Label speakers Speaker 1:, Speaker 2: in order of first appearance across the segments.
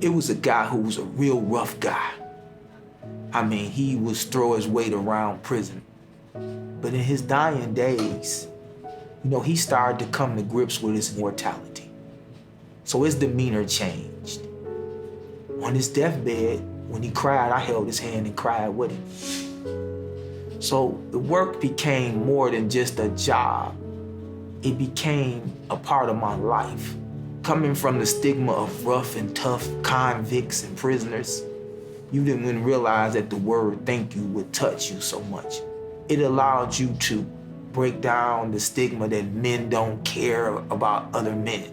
Speaker 1: It was a guy who was a real rough guy. I mean, he would throw his weight around prison. But in his dying days, he started to come to grips with his mortality. So his demeanor changed. On his deathbed, when he cried, I held his hand and cried with him. So the work became more than just a job. It became a part of my life. Coming from the stigma of rough and tough convicts and prisoners, you didn't realize that the word thank you would touch you so much. It allowed you to break down the stigma that men don't care about other men.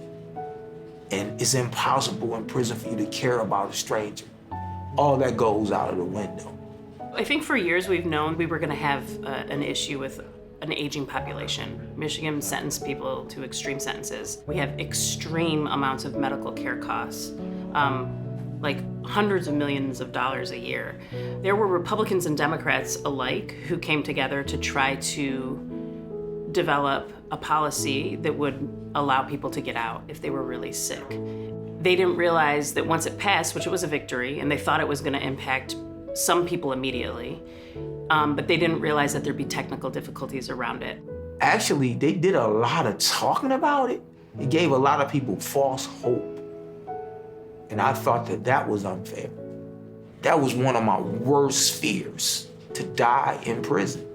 Speaker 1: And it's impossible in prison for you to care about a stranger. All that goes out of the window.
Speaker 2: I think for years we've known we were gonna have an issue with an aging population. Michigan sentenced people to extreme sentences. We have extreme amounts of medical care costs, like hundreds of millions of dollars a year. There were Republicans and Democrats alike who came together to try to develop a policy that would allow people to get out if they were really sick. They didn't realize that once it passed, which it was a victory, and they thought it was gonna impact some people immediately, but they didn't realize that there'd be technical difficulties around it.
Speaker 1: Actually, they did a lot of talking about it. It gave a lot of people false hope. And I thought that was unfair. That was one of my worst fears, to die in prison.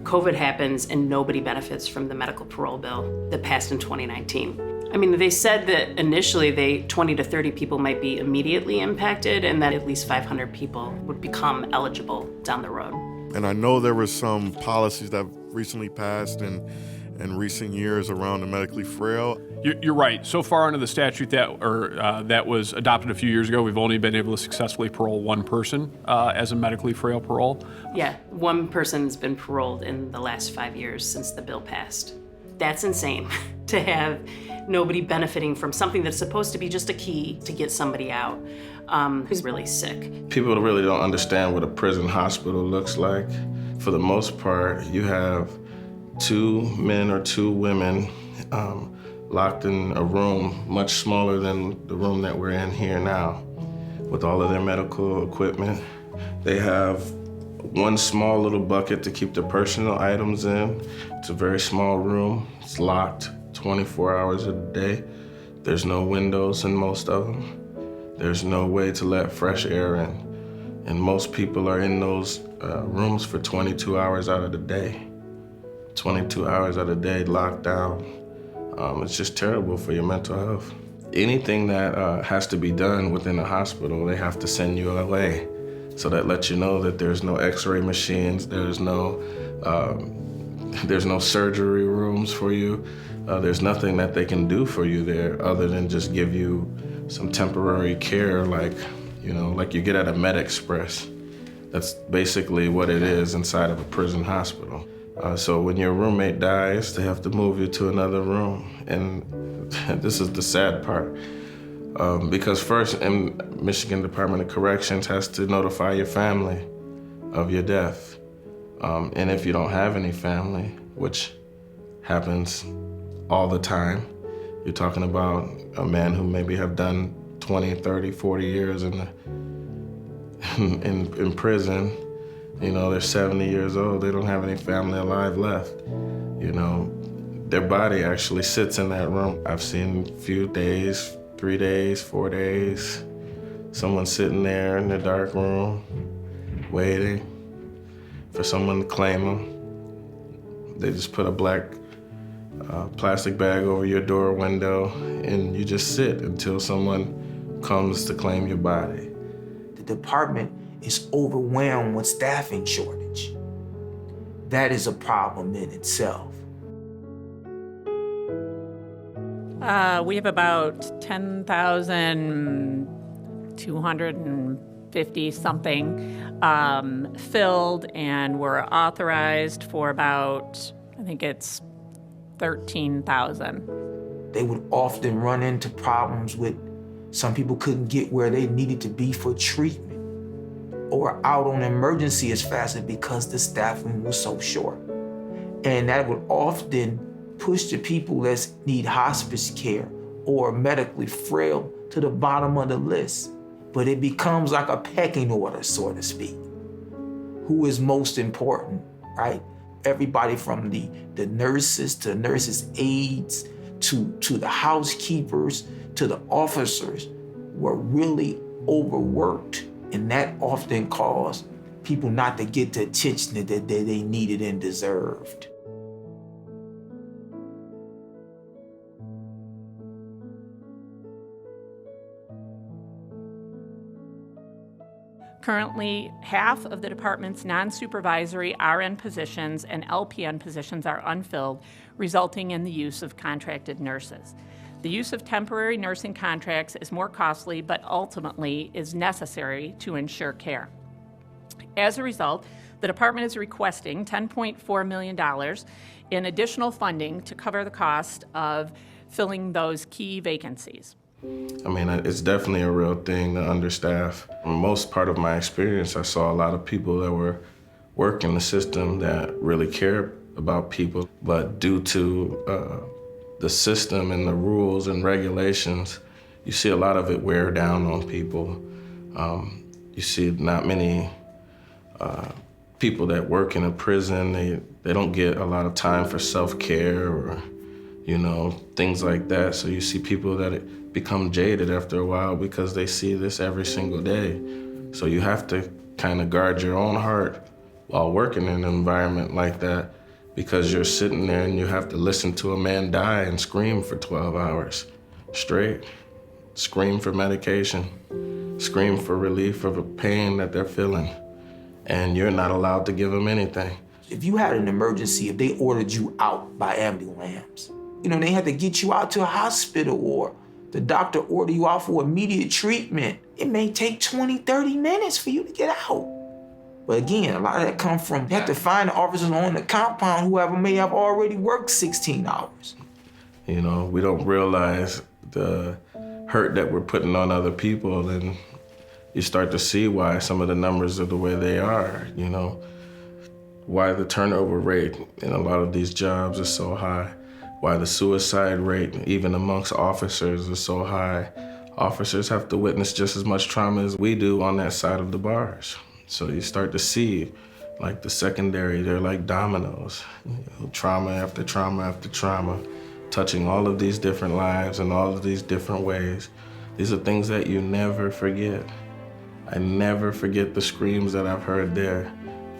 Speaker 2: COVID happens and nobody benefits from the medical parole bill that passed in 2019. I mean, they said that initially 20 to 30 people might be immediately impacted and that at least 500 people would become eligible down the road.
Speaker 3: And I know there were some policies that recently passed in recent years around the medically frail.
Speaker 4: You're right. So far under the statute that was adopted a few years ago, we've only been able to successfully parole one person as a medically frail parole.
Speaker 2: Yeah, one person's been paroled in the last 5 years since the bill passed. That's insane to have nobody benefiting from something that's supposed to be just a key to get somebody out who's really sick.
Speaker 5: People really don't understand what a prison hospital looks like. For the most part, you have 2 men or 2 women locked in a room much smaller than the room that we're in here now, with all of their medical equipment. They have one small little bucket to keep their personal items in. It's a very small room. It's locked 24 hours a day. There's no windows in most of them. There's no way to let fresh air in. And most people are in those rooms for 22 hours out of the day. 22 hours out of the day locked down. It's just terrible for your mental health. Anything that has to be done within a hospital, they have to send you away. So that lets you know that there's no x-ray machines, there's no surgery rooms for you. There's nothing that they can do for you there other than just give you some temporary care like you get at a Med Express. That's basically what it is inside of a prison hospital. So when your roommate dies, they have to move you to another room. And this is the sad part. Because first, Michigan Department of Corrections has to notify your family of your death. And if you don't have any family, which happens all the time, you're talking about a man who maybe have done 20, 30, 40 years in prison. They're 70 years old, they don't have any family alive left. Their body actually sits in that room. I've seen a few days, 3 days, 4 days, someone sitting there in the dark room, waiting for someone to claim them. They just put a black plastic bag over your door window and you just sit until someone comes to claim your body.
Speaker 1: The department is overwhelmed with staffing shortage. That is a problem in itself.
Speaker 6: We have about 10,250 something filled, and we're authorized for about, I think it's 13,000.
Speaker 1: They would often run into problems with some people couldn't get where they needed to be for treatment or out on emergency as fast because the staffing was so short. And that would often push the people that need hospice care or medically frail to the bottom of the list. but it becomes like a pecking order, so to speak. Who is most important, right? Everybody from the nurses to nurses' aides to the housekeepers to the officers were really overworked, and that often caused people not to get the attention that they needed and deserved.
Speaker 6: Currently, half of the department's non-supervisory RN positions and LPN positions are unfilled, resulting in the use of contracted nurses. The use of temporary nursing contracts is more costly, but ultimately is necessary to ensure care. As a result, the department is requesting $10.4 million in additional funding to cover the cost of filling those key vacancies.
Speaker 5: I mean, it's definitely a real thing to understaff. Most part of my experience, I saw a lot of people that were working the system that really cared about people, but due to the system and the rules and regulations, you see a lot of it wear down on people. You see not many people that work in a prison, they don't get a lot of time for self-care or, you know, things like that. So you see people that become jaded after a while because they see this every single day. So you have to kind of guard your own heart while working in an environment like that, because you're sitting there and you have to listen to a man die and scream for 12 hours straight, scream for medication, scream for relief of a pain that they're feeling, and you're not allowed to give them anything.
Speaker 1: If you had an emergency, if they ordered you out by ambulance, you know, they had to get you out to a hospital or the doctor order you out for immediate treatment, it may take 20, 30 minutes for you to get out. But again, a lot of that comes from, you have to find the officers on the compound, whoever may have already worked 16 hours.
Speaker 5: You know, we don't realize the hurt that we're putting on other people, and you start to see why some of the numbers are the way they are, you know, why the turnover rate in a lot of these jobs is so high, why the suicide rate, even amongst officers, is so high. Officers have to witness just as much trauma as we do on that side of the bars. So you start to see, like the secondary, they're like dominoes, you know, trauma after trauma after trauma, touching all of these different lives in all of these different ways. These are things that you never forget. I never forget the screams that I've heard there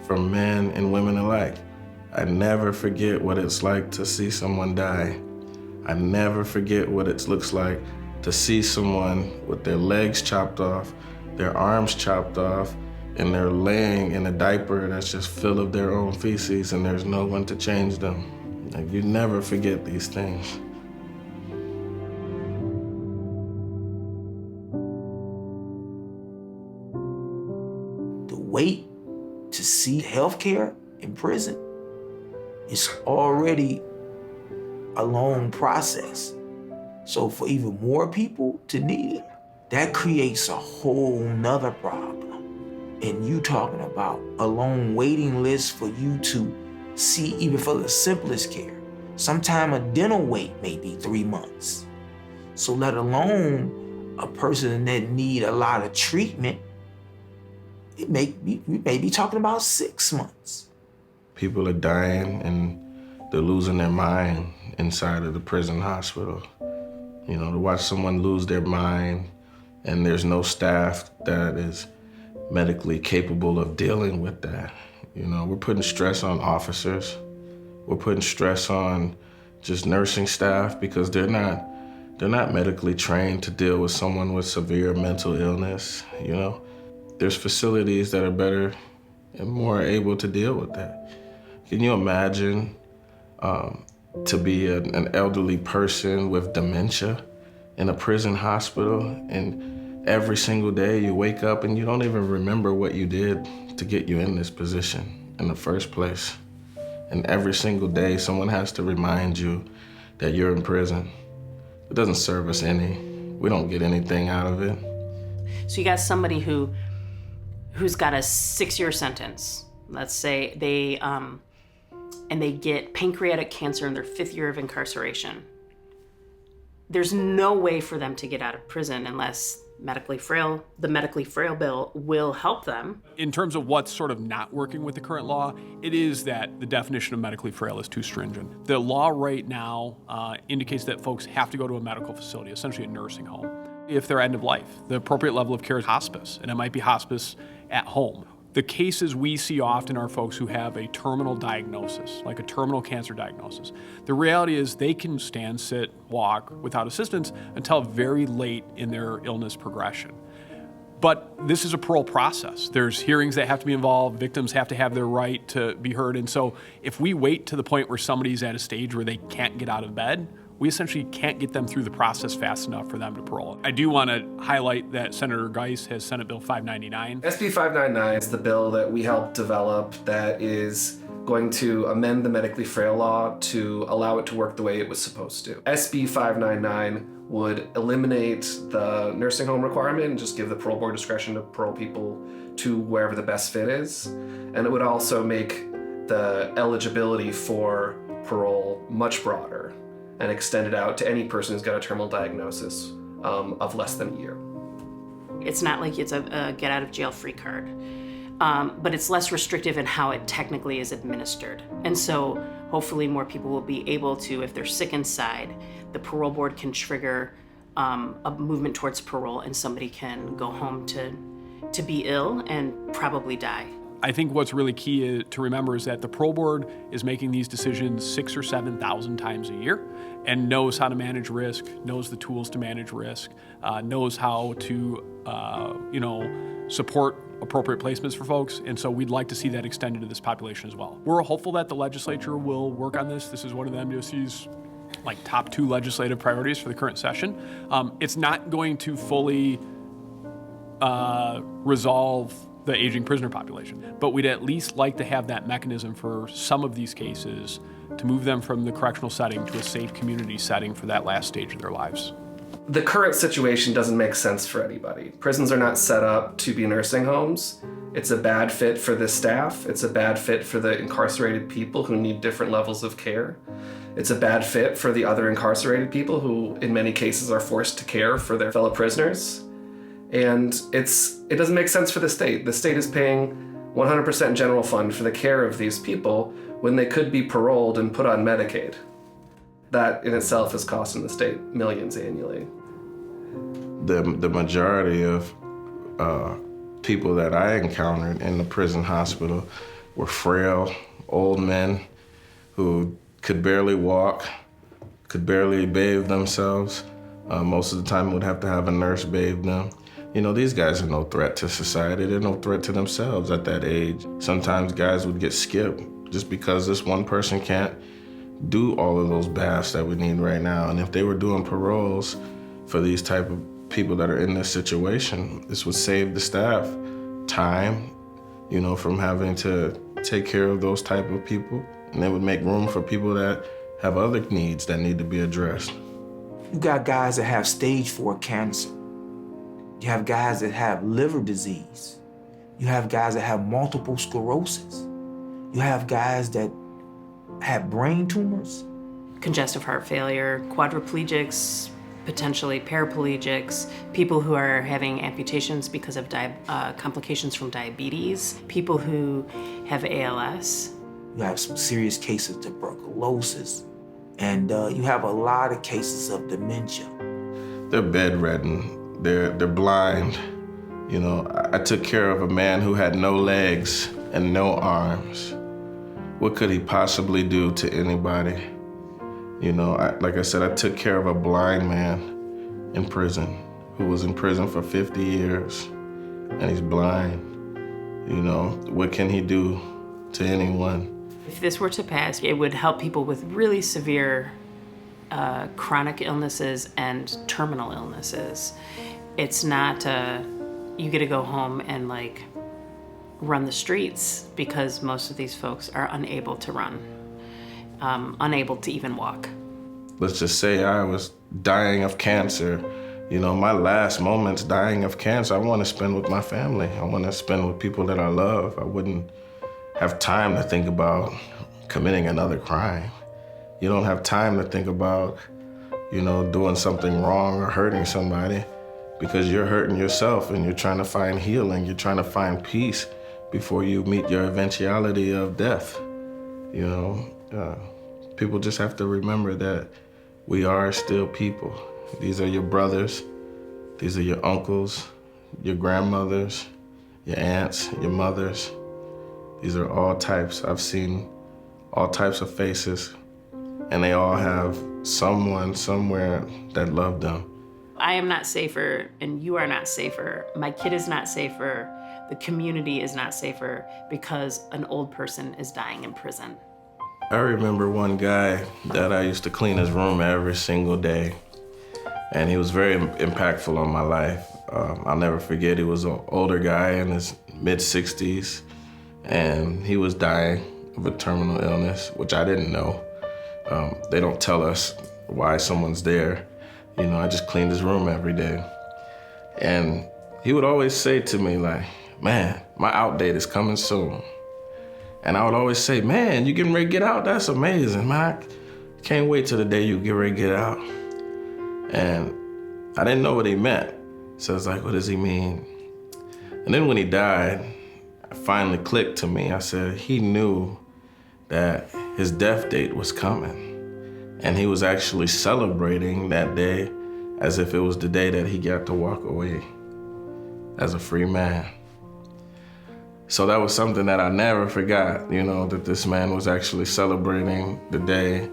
Speaker 5: from men and women alike. I never forget what it's like to see someone die. I never forget what it looks like to see someone with their legs chopped off, their arms chopped off, and they're laying in a diaper that's just full of their own feces and there's no one to change them. Like, you never forget these things.
Speaker 1: The wait to see healthcare in prison is already a long process. So for even more people to need it, that creates a whole nother problem. And you talking about a long waiting list for you to see, even for the simplest care. Sometimes a dental wait may be 3 months. So let alone a person that need a lot of treatment, we may be talking about 6 months.
Speaker 5: People are dying and they're losing their mind inside of the prison hospital. You know, to watch someone lose their mind and there's no staff that is medically capable of dealing with that. You know, we're putting stress on officers. We're putting stress on just nursing staff because they're not medically trained to deal with someone with severe mental illness, you know. There's facilities that are better and more able to deal with that. Can you imagine to be an elderly person with dementia in a prison hospital, and every single day you wake up and you don't even remember what you did to get you in this position in the first place. And every single day someone has to remind you that you're in prison. It doesn't serve us any. We don't get anything out of it.
Speaker 2: So you got somebody who's got a 6-year sentence. Let's say they get pancreatic cancer in their 5th year of incarceration. There's no way for them to get out of prison unless medically frail. The medically frail bill will help them.
Speaker 4: In terms of what's sort of not working with the current law, it is that the definition of medically frail is too stringent. The law right now indicates that folks have to go to a medical facility, essentially a nursing home, if they're end of life. The appropriate level of care is hospice, and it might be hospice at home. The cases we see often are folks who have a terminal diagnosis, like a terminal cancer diagnosis. The reality is they can stand, sit, walk without assistance until very late in their illness progression. But this is a parole process. There's hearings that have to be involved, victims have to have their right to be heard, and so if we wait to the point where somebody's at a stage where they can't get out of bed, we essentially can't get them through the process fast enough for them to parole. I do want to highlight that Senator Geis has Senate Bill 599.
Speaker 7: SB 599 is the bill that we helped develop that is going to amend the medically frail law to allow it to work the way it was supposed to. SB 599 would eliminate the nursing home requirement and just give the parole board discretion to parole people to wherever the best fit is. And it would also make the eligibility for parole much broader and extend it out to any person who's got a terminal diagnosis of less than a year.
Speaker 2: It's not like it's a get out of jail free card, but it's less restrictive in how it technically is administered. And so hopefully more people will be able to, if they're sick inside, the parole board can trigger a movement towards parole and somebody can go home to be ill and probably die.
Speaker 4: I think what's really key to remember is that the parole board is making these decisions 6,000 or 7,000 times a year and knows how to manage risk, knows the tools to manage risk, knows how to support appropriate placements for folks, and so we'd like to see that extended to this population as well. We're hopeful that the legislature will work on this. This is one of the MDOC's top 2 legislative priorities for the current session. It's not going to fully resolve the aging prisoner population, but we'd at least like to have that mechanism for some of these cases to move them from the correctional setting to a safe community setting for that last stage of their lives.
Speaker 7: The current situation doesn't make sense for anybody. Prisons are not set up to be nursing homes. It's a bad fit for the staff. It's a bad fit for the incarcerated people who need different levels of care. It's a bad fit for the other incarcerated people who, in many cases, are forced to care for their fellow prisoners. And it doesn't make sense for the state. The state is paying 100% general fund for the care of these people when they could be paroled and put on Medicaid. That in itself is costing the state millions annually.
Speaker 5: The majority of people that I encountered in the prison hospital were frail, old men who could barely walk, could barely bathe themselves. Most of the time would have to have a nurse bathe them. These guys are no threat to society. They're no threat to themselves at that age. Sometimes guys would get skipped just because this one person can't do all of those baths that we need right now. And if they were doing paroles for these type of people that are in this situation, this would save the staff time, from having to take care of those type of people. And it would make room for people that have other needs that need to be addressed.
Speaker 1: You got guys that have stage 4 cancer. You have guys that have liver disease. You have guys that have multiple sclerosis. You have guys that have brain tumors.
Speaker 2: Congestive heart failure, quadriplegics, potentially paraplegics, people who are having amputations because of complications from diabetes, people who have ALS.
Speaker 1: You have some serious cases of tuberculosis, and you have a lot of cases of dementia.
Speaker 5: They're bedridden. They're blind. I took care of a man who had no legs and no arms. What could he possibly do to anybody? Like I said, I took care of a blind man in prison who was in prison for 50 years, and he's blind. What can he do to anyone?
Speaker 2: If this were to pass, it would help people with really severe chronic illnesses and terminal illnesses. It's not you get to go home and run the streets, because most of these folks are unable to run, unable to even walk.
Speaker 5: Let's just say I was dying of cancer. My last moments dying of cancer, I want to spend with my family. I want to spend with people that I love. I wouldn't have time to think about committing another crime. You don't have time to think about, doing something wrong or hurting somebody, because you're hurting yourself and you're trying to find healing, you're trying to find peace before you meet your eventuality of death. You know, people just have to remember that we are still people. These are your brothers, these are your uncles, your grandmothers, your aunts, your mothers. These are all types. I've seen all types of faces, and they all have someone somewhere that loved them.
Speaker 2: I am not safer, and you are not safer. My kid is not safer. The community is not safer because an old person is dying in prison.
Speaker 5: I remember one guy that I used to clean his room every single day, and he was very impactful on my life. I'll never forget, he was an older guy in his mid-60s, and he was dying of a terminal illness, which I didn't know. They don't tell us why someone's there. You know, I just cleaned his room every day. And he would always say to me, like, man, my out date is coming soon. And I would always say, man, you getting ready to get out? That's amazing, man. I can't wait till the day you get ready to get out. And I didn't know what he meant. So I was like, what does he mean? And then when he died, it finally clicked to me. I said, he knew that his death date was coming. And he was actually celebrating that day as if it was the day that he got to walk away as a free man. So that was something that I never forgot, you know, that this man was actually celebrating the day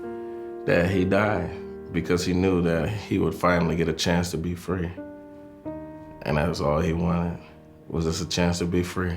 Speaker 5: that he died, because he knew that he would finally get a chance to be free. And that was all he wanted, was just a chance to be free.